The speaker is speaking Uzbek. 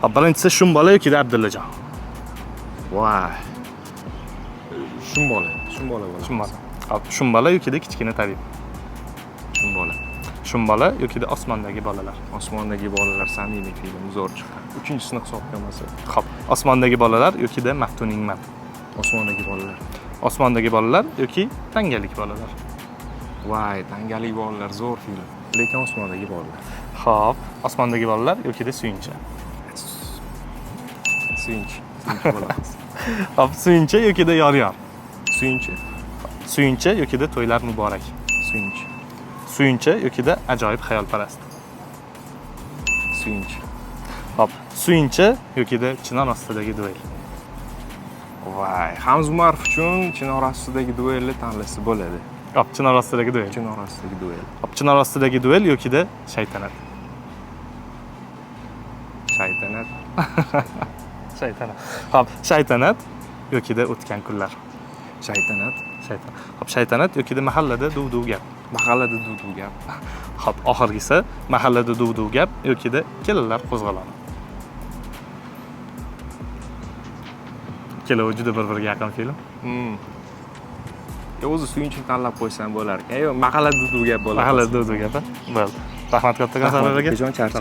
Hop, birinchisi Shumbola yokida Abdullajon. Voy. Shumbola bo'ladi. Shumbola. Hop, Shumbola yokida Kichkina tabib. Shumbola. Shumbola yokida Osmondagi bolalar. Osmondagi bolalar samimiy film, zo'r chiqqan. 3-sini hisobga olmasa. Hop, Osmondagi bolalar yokida Maftuning man. Osmondagi bolalar. Osmondagi bolalar yoki Tangalik bolalar. Voy, tangalik bolalar zo'r film. Lekin osmondagi bolalar. Hop, Osmondagi bolalar yokida Suyunchi. Suyunchi bo'ladi. Hop, Suyunchi yokida Yor-yor. Suyunchi. Suyunchi yokida To'ylar muborak. Suyunchi. Suyunchi yokida Ajoyib xayolparast. Suyunchi. Hop, Suyunchi yokida Chinor ostidagi duel. Voy, Hamza Umarov uchun Chinor ostidagi duelni tanlasa bo'ladi. Hop, Chinor ostidagi duel. Chinor ostidagi duel. Hop, Chinor ostidagi duel yokida Shaytanat. Shaytanat. Shaytanat. Hop, Shaytanat yokida O'tgan kunlar. Shaytanat. Shaytanat. Hop, Shaytanat yokida Mahallada duv-duv gap. Mahallada duv-duv gap. Hop, oxirgisi Mahallada duv-duv gap yokida Kelinlar qo'zg'aloni. Kelovi juda bir-biriga yaqin film. O'zi Suyunchini tanlab qo'ysam bo'lar ekan. Mahallada duv-duv gap bo'ladi. Mahallada duv-duv gap. Bo'ldi. Rahmat kattakon Sarvar aka. Jon charcha.